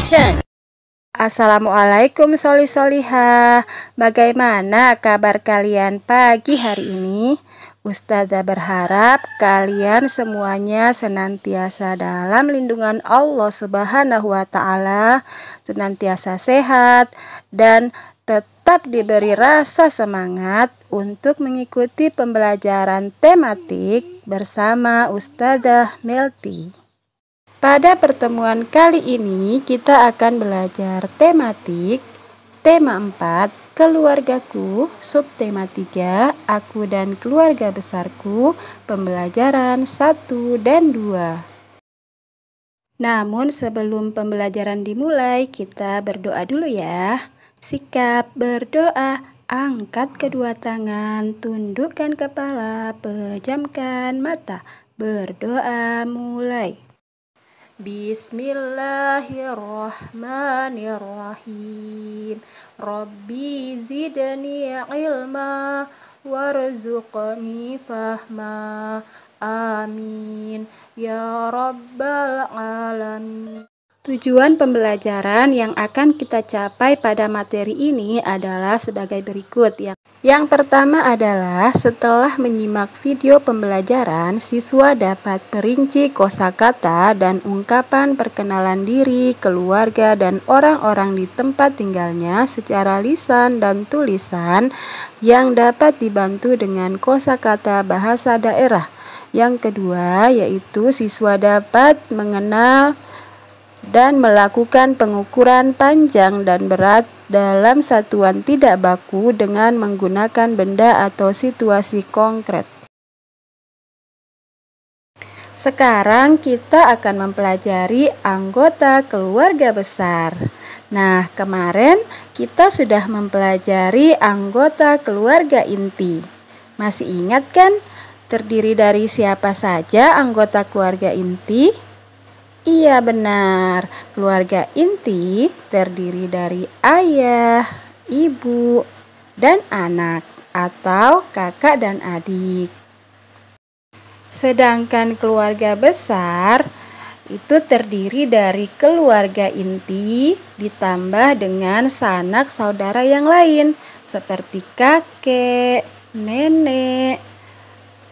Action! Assalamualaikum solih-solihah. Bagaimana kabar kalian pagi hari ini? Ustazah berharap kalian semuanya senantiasa dalam lindungan Allah Subhanahu wa Ta'ala, senantiasa sehat dan tetap diberi rasa semangat untuk mengikuti pembelajaran tematik bersama Ustazah Melty. Pada pertemuan kali ini kita akan belajar tematik, tema 4, keluargaku, subtema 3, aku dan keluarga besarku, pembelajaran 1 dan 2. Namun sebelum pembelajaran dimulai, kita berdoa dulu ya. Sikap berdoa, angkat kedua tangan, tundukkan kepala, pejamkan mata. Berdoa mulai. Bismillahirrahmanirrahim. Rabbi zidni ilma warzuqni fahma. Amin ya rabbal alamin. Tujuan pembelajaran yang akan kita capai pada materi ini adalah sebagai berikut. Yang pertama adalah setelah menyimak video pembelajaran, siswa dapat merinci kosakata dan ungkapan perkenalan diri, keluarga, dan orang-orang di tempat tinggalnya secara lisan dan tulisan yang dapat dibantu dengan kosakata bahasa daerah. Yang kedua yaitu siswa dapat mengenal dan melakukan pengukuran panjang dan berat dalam satuan tidak baku dengan menggunakan benda atau situasi konkret. Sekarang kita akan mempelajari anggota keluarga besar. Nah, kemarin kita sudah mempelajari anggota keluarga inti. Masih ingat kan? Terdiri dari siapa saja anggota keluarga inti? Iya benar, keluarga inti terdiri dari ayah, ibu, dan anak atau kakak dan adik. Sedangkan keluarga besar itu terdiri dari keluarga inti ditambah dengan sanak saudara yang lain seperti kakek, nenek,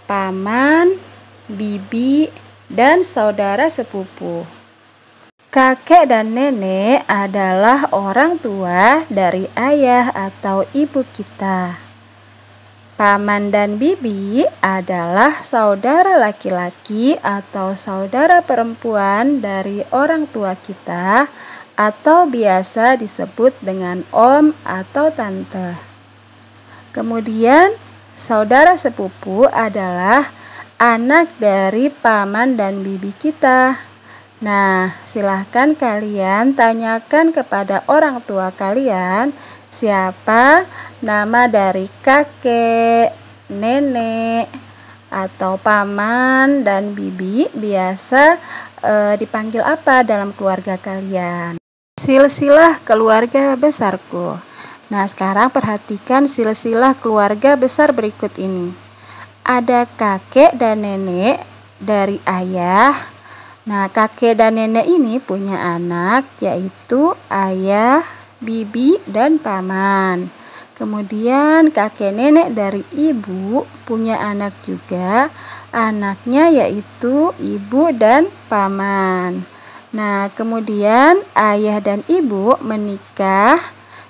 paman, bibi, dan saudara sepupu. Kakek dan nenek adalah orang tua dari ayah atau ibu kita. Paman dan bibi adalah saudara laki-laki atau saudara perempuan dari orang tua kita atau biasa disebut dengan om atau tante. Kemudian saudara sepupu adalah anak dari paman dan bibi kita. Nah, silahkan kalian tanyakan kepada orang tua kalian siapa nama dari kakek, nenek, atau paman dan bibi biasa dipanggil apa dalam keluarga kalian. Silsilah keluarga besarku. Nah, sekarang perhatikan silsilah keluarga besar berikut ini. Ada kakek dan nenek dari ayah. Nah, kakek dan nenek ini punya anak yaitu ayah, bibi, dan paman. Kemudian kakek nenek dari ibu punya anak juga. Anaknya yaitu ibu dan paman. Nah, kemudian ayah dan ibu menikah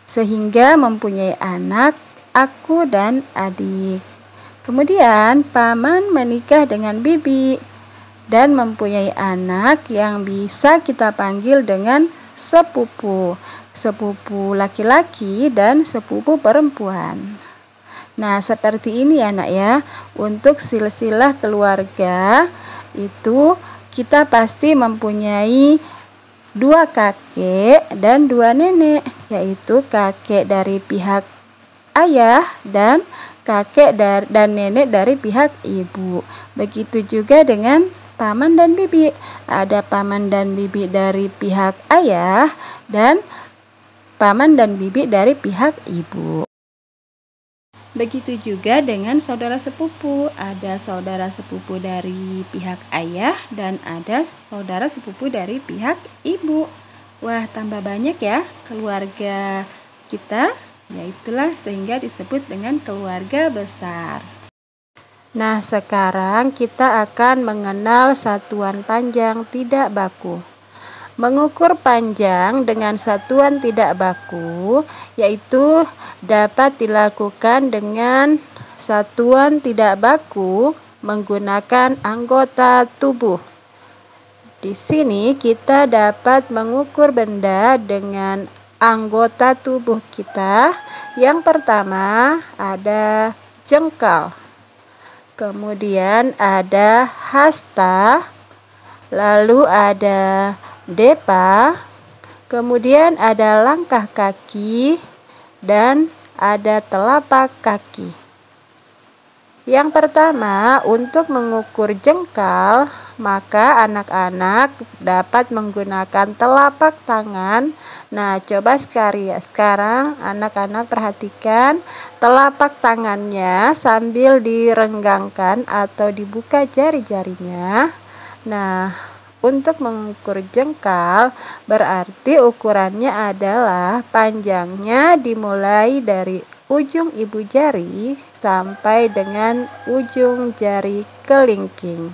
sehingga mempunyai anak, aku dan adik. Kemudian paman menikah dengan bibi dan mempunyai anak yang bisa kita panggil dengan sepupu. Sepupu laki-laki dan sepupu perempuan. Nah, seperti ini ya nak ya. Untuk silsilah keluarga itu kita pasti mempunyai 2 kakek dan 2 nenek, yaitu kakek dari pihak ayah dan kakek dan nenek dari pihak ibu. Begitu juga dengan paman dan bibi. Ada paman dan bibi dari pihak ayah dan paman dan bibi dari pihak ibu. Begitu juga dengan saudara sepupu. Ada saudara sepupu dari pihak ayah dan ada saudara sepupu dari pihak ibu. Wah, tambah banyak ya keluarga kita, yaitulah sehingga disebut dengan keluarga besar. Nah, sekarang kita akan mengenal satuan panjang tidak baku. Mengukur panjang dengan satuan tidak baku yaitu dapat dilakukan dengan satuan tidak baku menggunakan anggota tubuh. Di sini kita dapat mengukur benda dengan anggota tubuh kita. Yang pertama ada jengkal, kemudian ada hasta, lalu ada depa, kemudian ada langkah kaki, dan ada telapak kaki. Yang pertama, untuk mengukur jengkal, maka anak-anak dapat menggunakan telapak tangan. Nah, coba sekarang anak-anak perhatikan telapak tangannya sambil direnggangkan atau dibuka jari-jarinya. Nah, untuk mengukur jengkal berarti ukurannya adalah panjangnya dimulai dari ujung ibu jari sampai dengan ujung jari kelingking.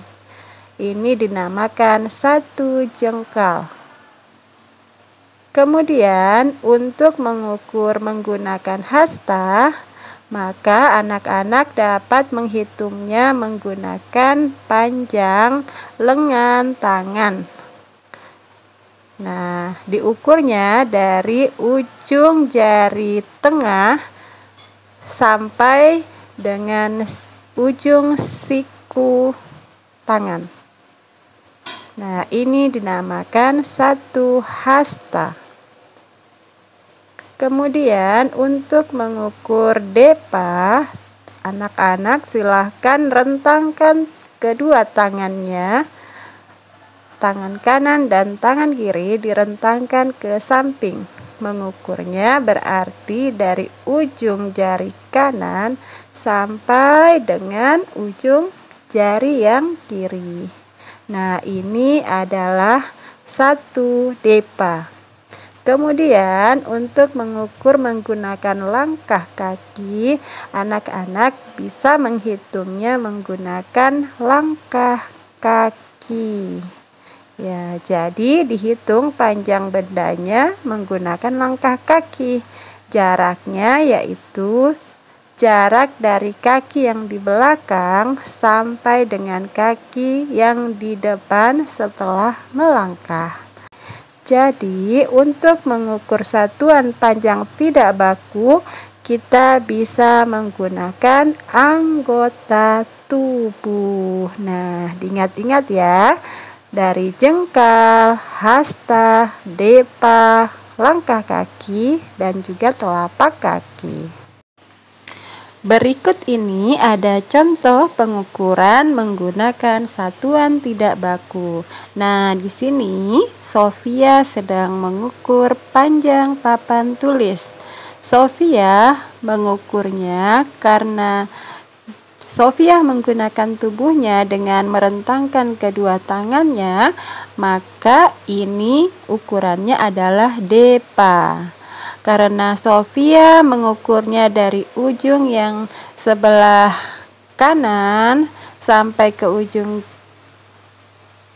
Ini dinamakan satu jengkal. Kemudian untuk mengukur menggunakan hasta, maka anak-anak dapat menghitungnya menggunakan panjang lengan tangan. Nah, diukurnya dari ujung jari tengah sampai dengan ujung siku tangan. Nah, ini dinamakan satu hasta. Kemudian untuk mengukur depa, anak-anak silahkan rentangkan kedua tangannya, tangan kanan dan tangan kiri direntangkan ke samping. Mengukurnya berarti dari ujung jari kanan sampai dengan ujung jari yang kiri. Nah, ini adalah satu depa. Kemudian untuk mengukur menggunakan langkah kaki, anak-anak bisa menghitungnya menggunakan langkah kaki. Ya, jadi dihitung panjang bendanya menggunakan langkah kaki. Jaraknya yaitu jarak dari kaki yang di belakang sampai dengan kaki yang di depan setelah melangkah. Jadi, untuk mengukur satuan panjang tidak baku, kita bisa menggunakan anggota tubuh. Nah, diingat-ingat ya. Dari jengkal, hasta, depa, langkah kaki, dan juga telapak kaki. Berikut ini ada contoh pengukuran menggunakan satuan tidak baku. Nah, di sini Sofia sedang mengukur panjang papan tulis. Sofia mengukurnya karena Sofia menggunakan tubuhnya dengan merentangkan kedua tangannya, maka ini ukurannya adalah depa. Karena Sofia mengukurnya dari ujung yang sebelah kanan sampai ke ujung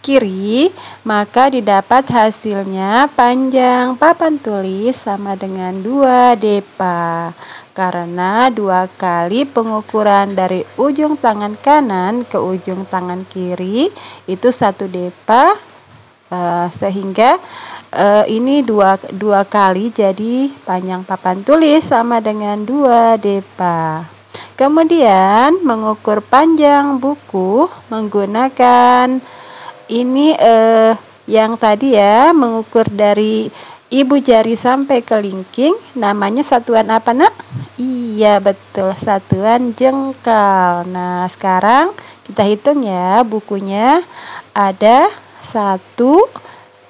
kiri, maka didapat hasilnya panjang papan tulis sama dengan 2 depa. Karena 2 kali pengukuran dari ujung tangan kanan ke ujung tangan kiri itu 1 depa, sehingga ini dua kali, jadi panjang papan tulis sama dengan 2 depa. Kemudian mengukur panjang buku menggunakan ini yang tadi ya, mengukur dari ibu jari sampai kelingking, namanya satuan apa, Nak? Iya, betul, satuan jengkal. Nah, sekarang kita hitung ya, bukunya ada 1,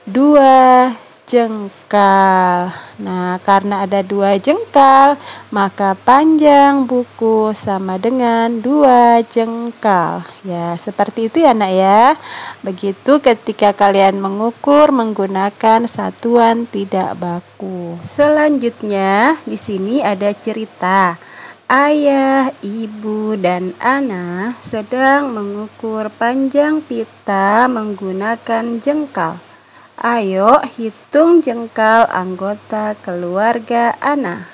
2, jengkal. Nah, karena ada 2 jengkal, maka panjang buku sama dengan 2 jengkal. Ya, seperti itu ya, Nak ya. Begitu ketika kalian mengukur menggunakan satuan tidak baku. Selanjutnya, di sini ada cerita. Ayah, ibu, dan anak sedang mengukur panjang pita menggunakan jengkal. Ayo hitung jengkal anggota keluarga Ana.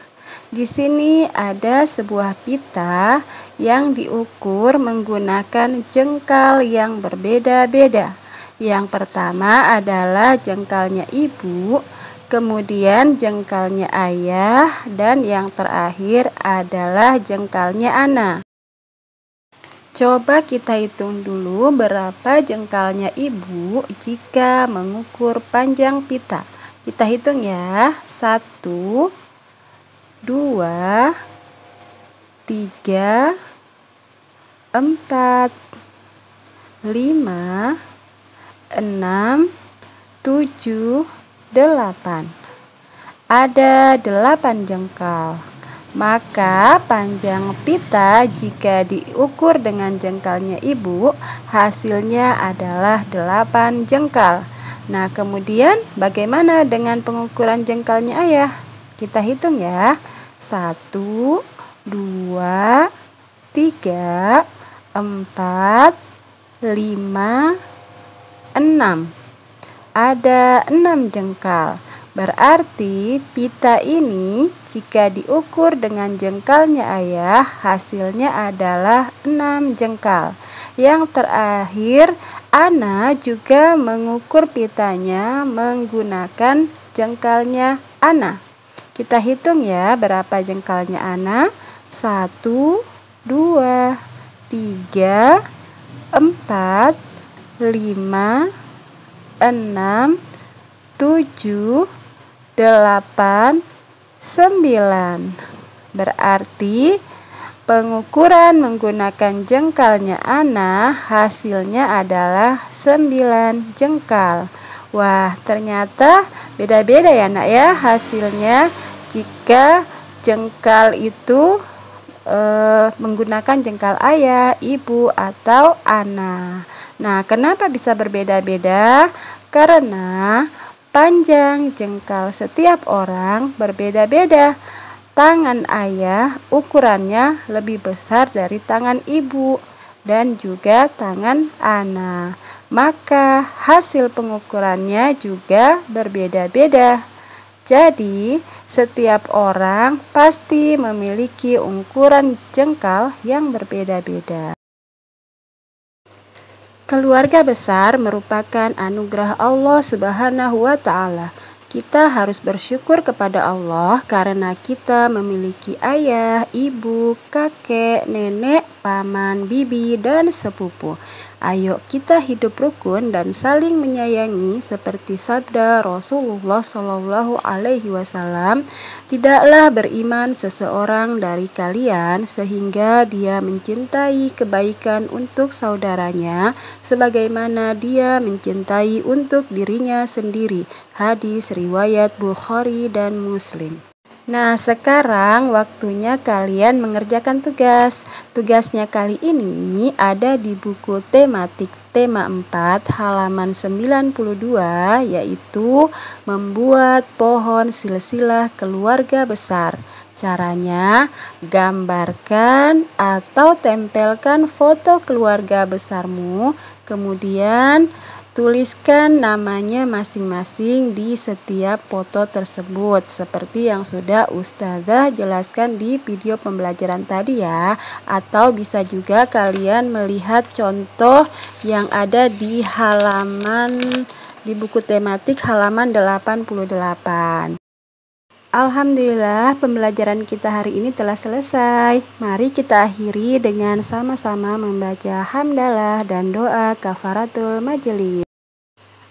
Di sini ada sebuah pita yang diukur menggunakan jengkal yang berbeda-beda. Yang pertama adalah jengkalnya ibu, kemudian jengkalnya ayah, dan yang terakhir adalah jengkalnya Ana. Coba kita hitung dulu berapa jengkalnya ibu jika mengukur panjang pita. Kita hitung ya. 1, 2, 3, 4, 5, 6, 7, 8. Ada 8 jengkal. Maka panjang pita jika diukur dengan jengkalnya ibu, hasilnya adalah 8 jengkal. Nah, kemudian bagaimana dengan pengukuran jengkalnya ayah? Kita hitung ya. 1, 2, 3, 4, 5, 6. Ada 6 jengkal. Berarti pita ini jika diukur dengan jengkalnya ayah, hasilnya adalah 6 jengkal. Yang terakhir, Ana juga mengukur pitanya menggunakan jengkalnya Ana. Kita hitung ya berapa jengkalnya Ana. 1, 2, 3, 4, 5, 6, 7, 8, 9. Berarti pengukuran menggunakan jengkalnya Ana hasilnya adalah 9 jengkal. Wah, ternyata beda-beda ya Nak ya hasilnya jika jengkal itu menggunakan jengkal ayah, ibu, atau Ana. Nah, kenapa bisa berbeda-beda? Karena panjang jengkal setiap orang berbeda-beda. Tangan ayah ukurannya lebih besar dari tangan ibu dan juga tangan Ana. Maka hasil pengukurannya juga berbeda-beda. Jadi, setiap orang pasti memiliki ukuran jengkal yang berbeda-beda. Keluarga besar merupakan anugerah Allah Subhanahu wa Ta'ala. Kita harus bersyukur kepada Allah karena kita memiliki ayah, ibu, kakek, nenek, paman, bibi, dan sepupu. Ayo kita hidup rukun dan saling menyayangi seperti sabda Rasulullah Shallallahu Alaihi Wasallam. Tidaklah beriman seseorang dari kalian sehingga dia mencintai kebaikan untuk saudaranya sebagaimana dia mencintai untuk dirinya sendiri. Hadis riwayat Bukhari dan Muslim. Nah, sekarang waktunya kalian mengerjakan tugas. Tugasnya kali ini ada di buku tematik tema 4 halaman 92, yaitu membuat pohon silsilah keluarga besar. Caranya, gambarkan atau tempelkan foto keluarga besarmu, kemudian tuliskan namanya masing-masing di setiap foto tersebut seperti yang sudah Ustazah jelaskan di video pembelajaran tadi ya. Atau bisa juga kalian melihat contoh yang ada di buku tematik halaman 88. Alhamdulillah pembelajaran kita hari ini telah selesai. Mari kita akhiri dengan sama-sama membaca hamdalah dan doa kafaratul majelis.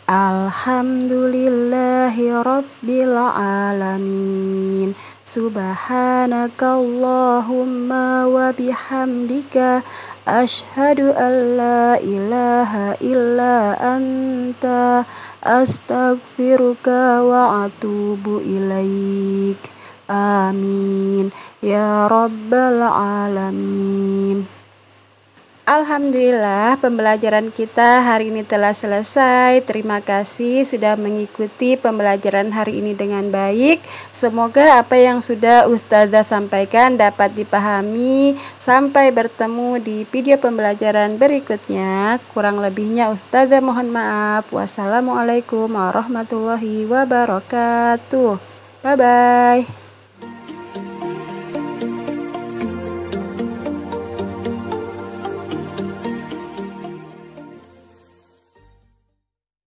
Alhamdulillahi rabbil alamin. Subhanakallahumma wa bihamdika Asyhadu an la ilaha illa anta, astaghfiruka wa atubu ilaik. Amin ya rabbal alamin. Alhamdulillah, pembelajaran kita hari ini telah selesai. Terima kasih sudah mengikuti pembelajaran hari ini dengan baik. Semoga apa yang sudah Ustazah sampaikan dapat dipahami. Sampai bertemu di video pembelajaran berikutnya. Kurang lebihnya Ustazah mohon maaf. Wassalamualaikum warahmatullahi wabarakatuh. Bye-bye.